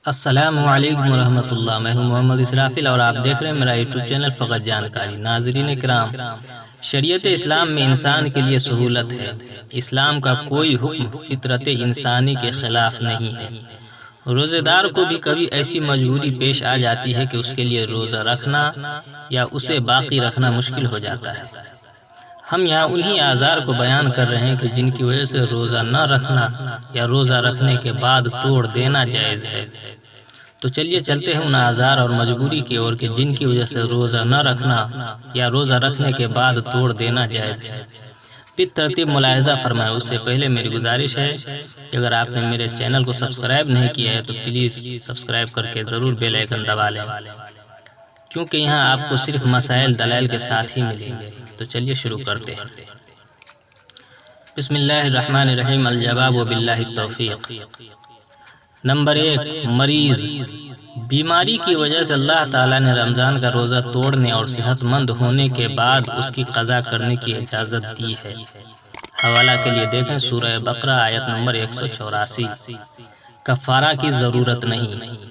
السلام علیکم ورحمۃ اللہ۔ میں ہوں محمد اسرافیل اور آپ دیکھ رہے ہیں میرا یوٹیوب چینل فقط جانکاری۔ ناظرین کرام، شریعت اسلام میں انسان کے لیے سہولت ہے۔ اسلام کا کوئی حکم فطرت انسانی کے خلاف نہیں ہے۔ روزے دار کو بھی کبھی ایسی مجبوری پیش آ جاتی ہے کہ اس کے لیے روزہ رکھنا یا اسے باقی رکھنا مشکل ہو جاتا ہے۔ ہم یہاں انہی اعذار کو بیان کر رہے ہیں کہ جن کی وجہ سے روزہ نہ رکھنا یا روزہ رکھنے کے بعد توڑ دینا جائز ہے۔ تو چلیے چلتے ہیں ان اعذار اور مجبوری کی اور کہ جن کی وجہ سے روزہ نہ رکھنا یا روزہ رکھنے کے بعد توڑ دینا جائز ہے۔ پھر ترتیب ملاحظہ فرمائیں۔ اس سے پہلے میری گزارش ہے کہ اگر آپ نے میرے چینل کو سبسکرائب نہیں کیا ہے تو پلیز سبسکرائب کر کے ضرور بیل آئیکن دبا لیں، کیونکہ یہاں آپ کو صرف مسائل دلائل کے ساتھ ہی ملیں گے۔ تو چلیے شروع کرتے ہیں۔ بسم اللہ الرحمن الرحیم۔ الجواب باللہ التوفیق۔ نمبر 1، مریض۔ بیماری کی وجہ سے اللہ تعالیٰ نے رمضان کا روزہ توڑنے اور صحت مند ہونے کے بعد اس کی قضا کرنے کی اجازت دی ہے۔ حوالہ کے لیے دیکھیں سورہ بقرہ آیت نمبر 184۔ کفارہ کی ضرورت نہیں۔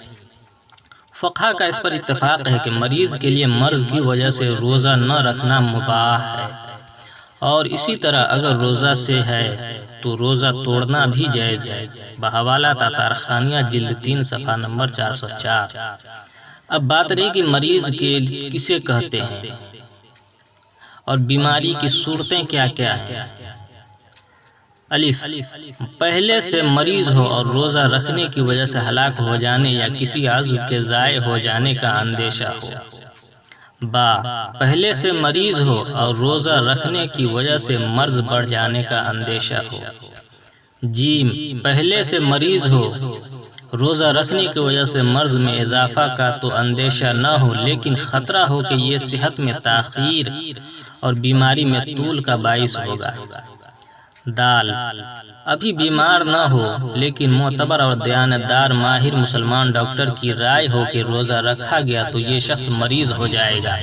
فقہا کا اس پر اتفاق ہے کہ مریض کے لیے مرض کی وجہ سے روزہ نہ رکھنا مباح ہے، اور اسی طرح اگر روزہ سے ہے تو روزہ توڑنا بھی جائز ہے۔ بحوالہ تاتارخانیہ جلد 3 صفحہ نمبر 404۔ اب بات رہی کہ مریض کے کسے کہتے ہیں اور بیماری کی صورتیں کیا کیا ہیں۔ الف، پہلے سے مریض ہو اور روزہ رکھنے کی وجہ سے ہلاک ہو جانے یا کسی عضو کے ضائع ہو جانے کا اندیشہ ہو۔ با، پہلے سے مریض ہو اور روزہ رکھنے کی وجہ سے مرض بڑھ جانے کا اندیشہ ہو۔ جیم، پہلے سے مریض ہو، روزہ رکھنے کی وجہ سے مرض میں اضافہ کا تو اندیشہ نہ ہو لیکن خطرہ ہو کہ یہ صحت میں تاخیر اور بیماری میں طول کا باعث ہوگا۔ دال، ابھی بیمار نہ ہو لیکن معتبر اور دیانتدار ماہر مسلمان ڈاکٹر کی رائے ہو کہ روزہ رکھا گیا تو یہ شخص مریض ہو جائے گا۔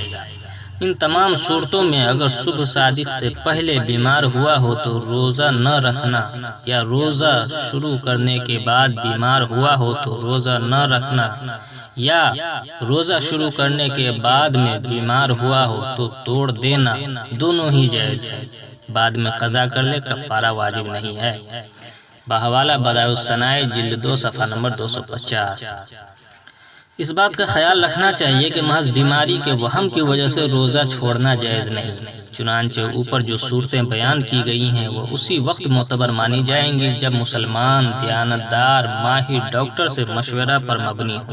ان تمام صورتوں میں اگر صبح صادق سے پہلے بیمار ہوا ہو تو روزہ نہ رکھنا، یا روزہ شروع کرنے کے بعد بیمار ہوا ہو تو روزہ نہ رکھنا، یا روزہ شروع کرنے کے بعد میں بیمار ہوا ہو تو توڑ دینا، دونوں ہی جائز ہے۔ بعد میں قضا کر لے، کفارہ واجب نہیں ہے۔ بحوالہ بدائع الصنائع جلد 2 صفحہ نمبر 250۔ اس بات کا خیال رکھنا چاہیے کہ محض بیماری کے وہم کی وجہ سے روزہ چھوڑنا جائز نہیں۔ چنانچہ اوپر جو صورتیں بیان کی گئی ہیں وہ اسی وقت معتبر مانی جائیں گی جب مسلمان دیانتدار ماہر ڈاکٹر سے مشورہ پر مبنی ہو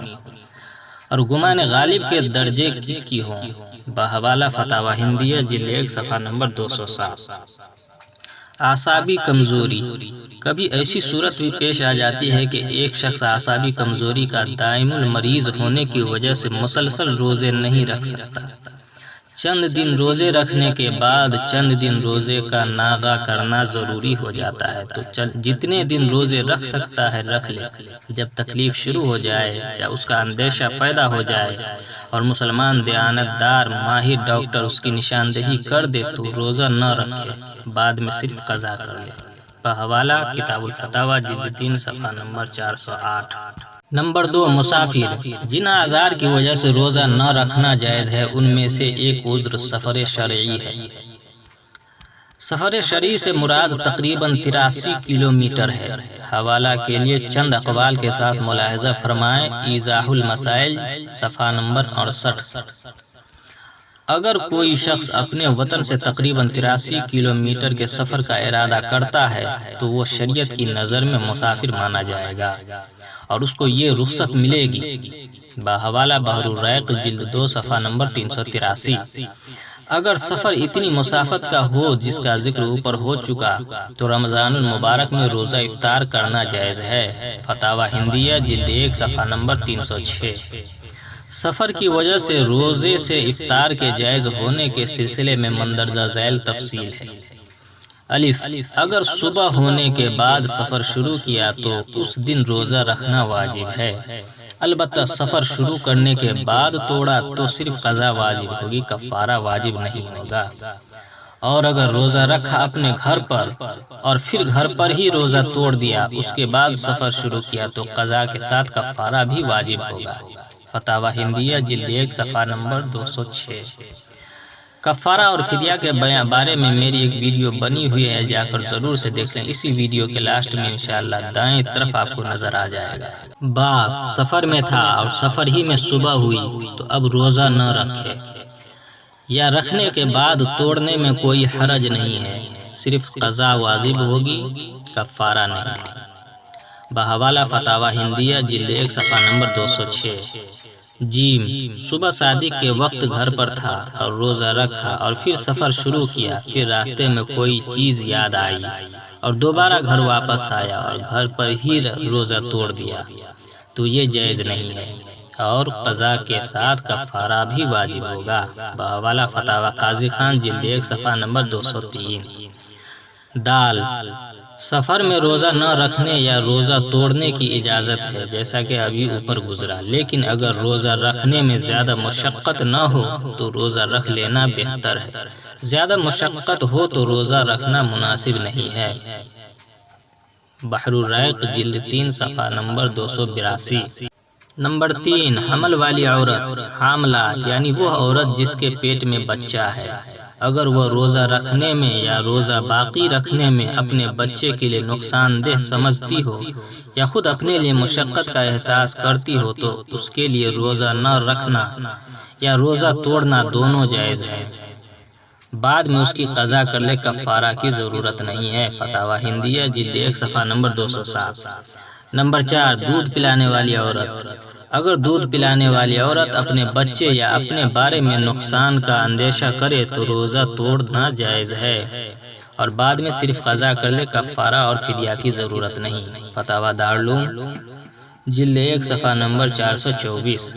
اور گمان غالب کے درجے کی ہوں۔ بحوالہ فتاوی ہندیہ جلد 1 صفحہ نمبر 207۔ اعصابی کمزوری، کبھی ایسی صورت بھی پیش آ جاتی ہے کہ ایک شخص اعصابی کمزوری کا دائم المریض ہونے کی وجہ سے مسلسل روزے نہیں رکھ سکتا۔ چند دن روزے رکھنے کے بعد چند دن روزے کا ناغہ کرنا ضروری ہو جاتا ہے، تو جتنے دن روزے رکھ سکتا ہے رکھ لے۔ جب تکلیف شروع ہو جائے یا اس کا اندیشہ پیدا ہو جائے اور مسلمان دیانتدار ماہر ڈاکٹر اس کی نشاندہی کر دے تو روزہ نہ رکھے، بعد میں صرف قضا کر لے۔ بحوالہ کتاب الفتاوی جلد 3 صفحہ نمبر 408۔ نمبر 2، مسافر۔ جن اعذار کی وجہ سے روزہ نہ رکھنا جائز ہے ان میں سے ایک عذر سفر شرعی ہے۔ سفر شرعی سے مراد تقریباً 83 کلومیٹر ہے۔ حوالہ کے لیے چند اقوال کے ساتھ ملاحظہ فرمائیں۔ ایضاح المسائل صفحہ نمبر 68۔ اگر کوئی شخص اپنے وطن سے تقریباً 83 کلومیٹر کے سفر کا ارادہ کرتا ہے تو وہ شریعت کی نظر میں مسافر مانا جائے گا اور اس کو یہ رخصت ملے گی۔ بحوالہ بحر الرائق جلد 2 صفحہ نمبر 383۔ اگر سفر اتنی مسافت کا ہو جس کا ذکر اوپر ہو چکا تو رمضان المبارک میں روزہ افطار کرنا جائز ہے۔ فتاوی ہندیہ جلد 1 صفحہ نمبر 306۔ سفر کی وجہ سے روزے سے افطار کے جائز ہونے کے سلسلے میں مندرجہ ذیل تفصیل ہے۔ الف، اگر صبح ہونے کے بعد سفر شروع کیا تو اس دن روزہ رکھنا واجب ہے، البتہ سفر شروع کرنے کے بعد توڑا تو صرف قضا واجب ہوگی، کفارہ واجب نہیں ہوگا۔ اور اگر روزہ رکھا اپنے گھر پر اور پھر گھر پر ہی روزہ توڑ دیا اس کے بعد سفر شروع کیا تو قضا کے ساتھ کفارہ بھی واجب ہوگا۔ فتاوی ہندیہ جلد 1 صفحہ نمبر 206۔ کفارہ اور فدیہ کے بارے میں میری ایک ویڈیو بنی ہوئی ہے، جا کر ضرور سے دیکھ لیں۔ اسی ویڈیو کے لاسٹ میں انشاءاللہ دائیں طرف آپ کو نظر آ جائے گا۔ بات سفر میں تھا اور سفر ہی میں صبح ہوئی تو اب روزہ نہ رکھے، یا رکھنے کے بعد توڑنے میں کوئی حرج نہیں ہے، صرف قضا واجب ہوگی، کفارہ نہیں۔ بحوالہ فتاوی ہندیہ جلد 1 صفحہ نمبر 206۔ جیم، صبح صادق کے وقت گھر پر تھا اور روزہ رکھا اور پھر سفر شروع کیا، پھر راستے میں کوئی چیز یاد آئی اور دوبارہ گھر واپس آیا اور گھر پر ہی روزہ توڑ دیا تو یہ جائز نہیں ہے اور قضا کے ساتھ کفارہ بھی واجب ہوگا۔ بحوالہ فتاوی قاضی خان جلد 1 صفحہ نمبر 203۔ دال، سفر میں روزہ نہ رکھنے یا روزہ توڑنے کی اجازت ہے جیسا کہ ابھی اوپر گزرا، لیکن اگر روزہ رکھنے میں زیادہ مشقت نہ ہو تو روزہ رکھ لینا بہتر ہے، زیادہ مشقت ہو تو روزہ رکھنا مناسب نہیں ہے۔ بحر الرائق جلد 3 صفحہ نمبر 282۔ نمبر 3، حمل والی عورت، حاملہ یعنی وہ عورت جس کے پیٹ میں بچہ ہے، اگر وہ روزہ رکھنے میں یا روزہ باقی رکھنے میں اپنے بچے کے لیے نقصان دہ سمجھتی ہو یا خود اپنے لیے مشقت کا احساس کرتی ہو تو اس کے لیے روزہ نہ رکھنا یا روزہ توڑنا دونوں جائز ہے، بعد میں اس کی قضا کر لے، کفارہ کی ضرورت نہیں ہے۔ فتاوی ہندیہ جلد 1 صفحہ نمبر 207۔ نمبر 4، دودھ پلانے والی عورت، اگر دودھ پلانے والی عورت اپنے بچے یا اپنے بارے میں نقصان کا اندیشہ کرے تو روزہ توڑنا جائز ہے اور بعد میں صرف قضا کر لے، کفارہ اور فدیہ کی ضرورت نہیں۔ فتاوی دارالعلوم جلد 1 صفحہ نمبر 424۔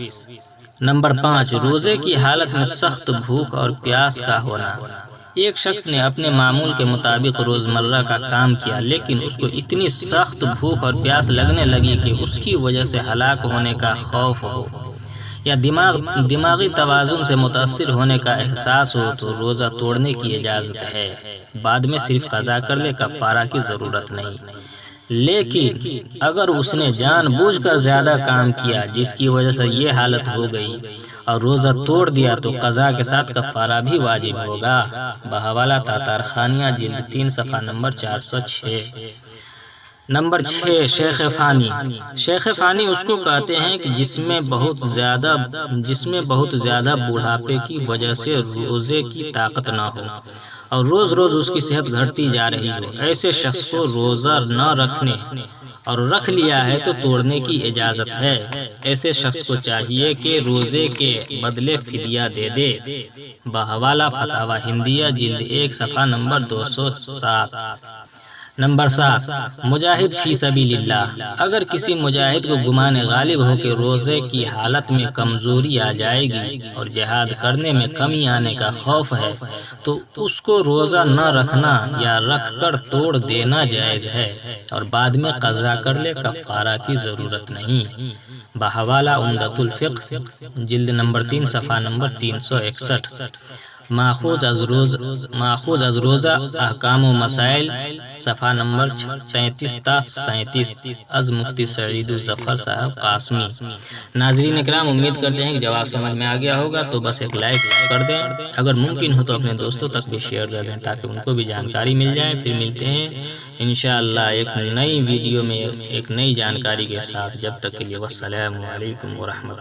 نمبر 5، روزے کی حالت میں سخت بھوک اور پیاس کا ہونا، ایک شخص نے اپنے معمول کے مطابق روزمرہ کا کام کیا لیکن اس کو اتنی سخت بھوک اور پیاس لگنے لگی کہ اس کی وجہ سے ہلاک ہونے کا خوف ہو یا دماغی توازن سے متاثر ہونے کا احساس ہو تو روزہ توڑنے کی اجازت ہے، بعد میں صرف قضا کر لے، کفارہ کی ضرورت نہیں۔ لیکن اگر اس نے جان بوجھ کر زیادہ کام کیا جس کی وجہ سے یہ حالت ہو گئی اور روزہ توڑ دیا تو قضا کے ساتھ کفارہ بھی واجب ہوگا۔ بحوالہ تاتار خانیہ جلد 3 صفحہ نمبر 406۔ نمبر 6، شیخ فانی، شیخ فانی اس کو کہتے ہیں کہ جس میں بہت زیادہ بڑھاپے کی وجہ سے روزے کی طاقت نہ ہو اور روز روز اس کی صحت گھٹتی جا رہی ہو، ایسے شخص کو روزہ نہ رکھنے اور رکھ لیا ہے تو توڑنے کی اجازت ہے، ایسے شخص کو چاہیے کہ روزے کے بدلے فدیہ دے دے۔ بحوالہ فتاوی ہندیہ جلد 1 صفحہ نمبر 207۔ نمبر 7، مجاہد فی سبیل اللہ، اگر کسی مجاہد کو گمان غالب ہو کہ روزے کی حالت میں کمزوری آ جائے گی اور جہاد کرنے میں کمی آنے کا خوف ہے تو اس کو روزہ نہ رکھنا یا رکھ کر توڑ دینا جائز ہے اور بعد میں قضا کر لے، کفارہ کی ضرورت نہیں۔ بحوالہ عمدۃ الفقہ جلد نمبر 3 صفحہ نمبر 361۔ ماخوذ از روزہ احکام و مسائل صفحہ نمبر 33 تا 37 از مفتی سعید الظفر صاحب قاسمی۔ ناظرین اکرام، امید کرتے ہیں کہ جواب سمجھ میں آ گیا ہوگا، تو بس ایک لائک کر دیں، اگر ممکن ہو تو اپنے دوستوں تک بھی شیئر کر دیں تاکہ ان کو بھی جانکاری مل جائے۔ پھر ملتے ہیں انشاءاللہ ایک نئی ویڈیو میں ایک نئی جانکاری کے ساتھ، جب تک کے لیے والسلام علیکم ورحمۃ اللہ۔